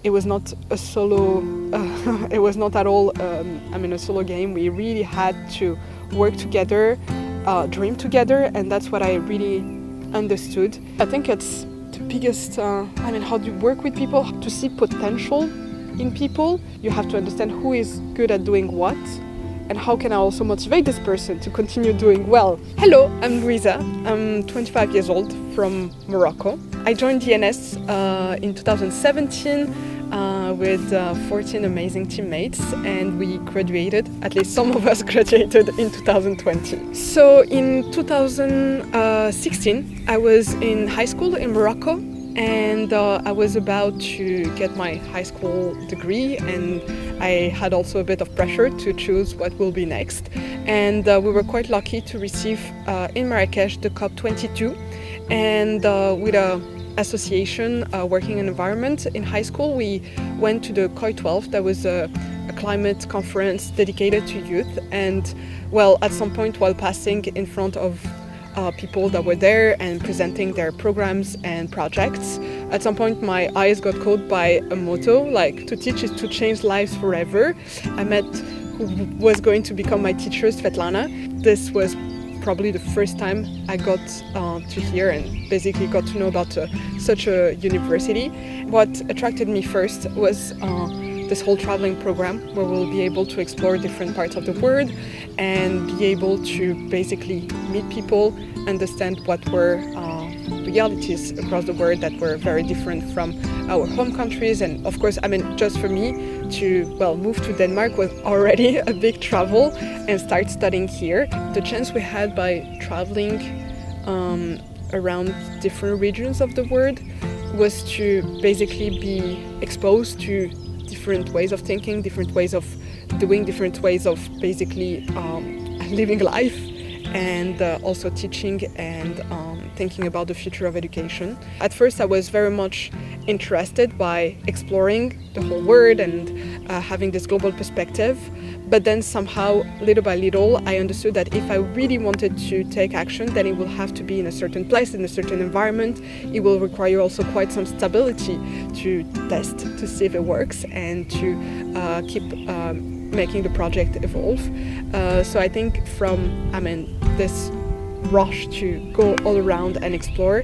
it was not a solo, it was not at all, a solo game. We really had to work together, dream together, and that's what I really understood. I think it's the biggest, how do you work with people? To see potential in people, you have to understand who is good at doing what, and how can I also motivate this person to continue doing well. Hello, I'm Louisa. I'm 25 years old from Morocco. I joined DNS in 2017 with 14 amazing teammates, and we graduated, at least some of us graduated in 2020. So in 2016, I was in high school in Morocco, and I was about to get my high school degree, and I had also a bit of pressure to choose what will be next. And we were quite lucky to receive in Marrakesh the COP22, and with a association working in environment in high school, we went to the COP12. That was a climate conference dedicated to youth. And well, at some point while passing in front of people that were there and presenting their programs and projects, at some point my eyes got caught by a motto, like, to teach is to change lives forever. I met who was going to become my teacher, Svetlana. This was probably the first time I got to hear and basically got to know about such a university. What attracted me first was this whole traveling program, where we'll be able to explore different parts of the world and be able to basically meet people, understand what were realities across the world that were very different from our home countries. And of course, just for me to move to Denmark was already a big travel and start studying here. The chance we had by traveling around different regions of the world was to basically be exposed to different ways of thinking, different ways of doing, different ways of basically living life, and also teaching and thinking about the future of education. At first I was very much interested by exploring the whole world and having this global perspective, but then somehow, little by little, I understood that if I really wanted to take action, then it will have to be in a certain place, in a certain environment. It will require also quite some stability to test, to see if it works, and to keep making the project evolve. So I think from this rush to go all around and explore,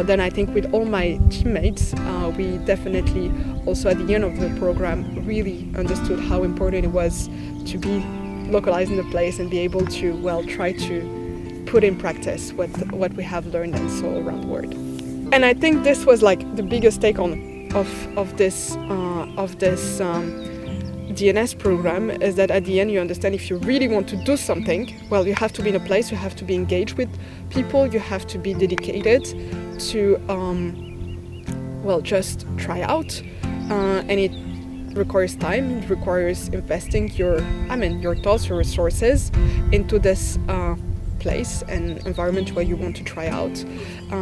then I think with all my teammates, we definitely also at the end of the program really understood how important it was to be localized in the place and be able to try to put in practice what we have learned and saw around the world. And I think this was like the biggest take on of this DNS program, is that at the end you understand if you really want to do something, you have to be in a place, you have to be engaged with people, you have to be dedicated to just try out, and it requires time, it requires investing your thoughts, your resources into this place and environment where you want to try out,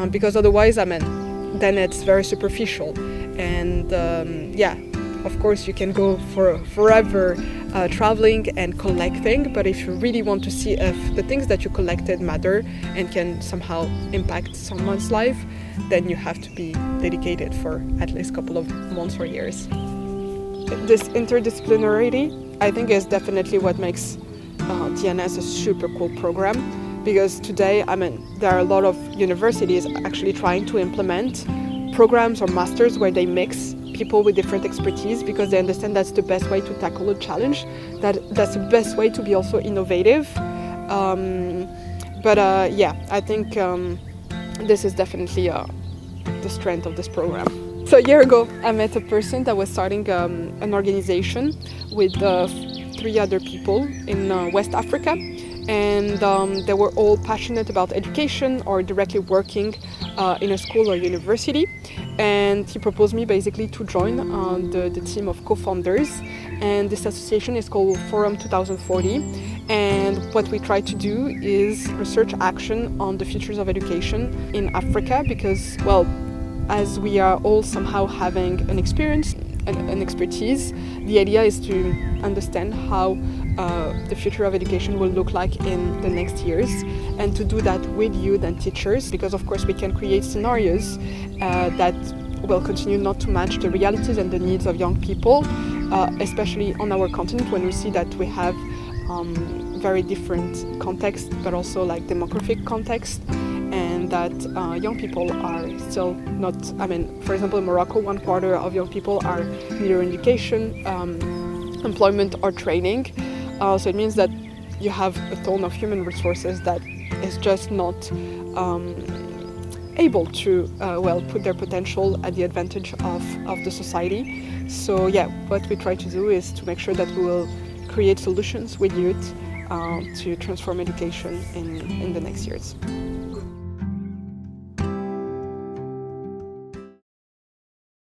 because otherwise then it's very superficial. And of course, you can go for forever traveling and collecting, but if you really want to see if the things that you collected matter and can somehow impact someone's life, then you have to be dedicated for at least a couple of months or years. This interdisciplinarity, I think, is definitely what makes DNS a super cool program, because today, there are a lot of universities actually trying to implement programs or masters where they mix people with different expertise, because they understand that's the best way to tackle a challenge, that's the best way to be also innovative. I think this is definitely the strength of this program. So a year ago, I met a person that was starting an organization with 3 other people in West Africa, and they were all passionate about education or directly working in a school or university. And he proposed me basically to join the team of co-founders, and this association is called Forum 2040. And what we try to do is research action on the futures of education in Africa, because, as we are all somehow having an experience, an expertise, the idea is to understand how the future of education will look like in the next years, and to do that with youth and teachers, because of course we can create scenarios that will continue not to match the realities and the needs of young people, especially on our continent when we see that we have very different context, but also like demographic context, and that young people are still not, I mean, for example, in Morocco, 1/4 of young people are neither in education, employment or training. So it means that you have a ton of human resources that is just not able to put their potential at the advantage of the society. So yeah, what we try to do is to make sure that we will create solutions with youth to transform education in the next years.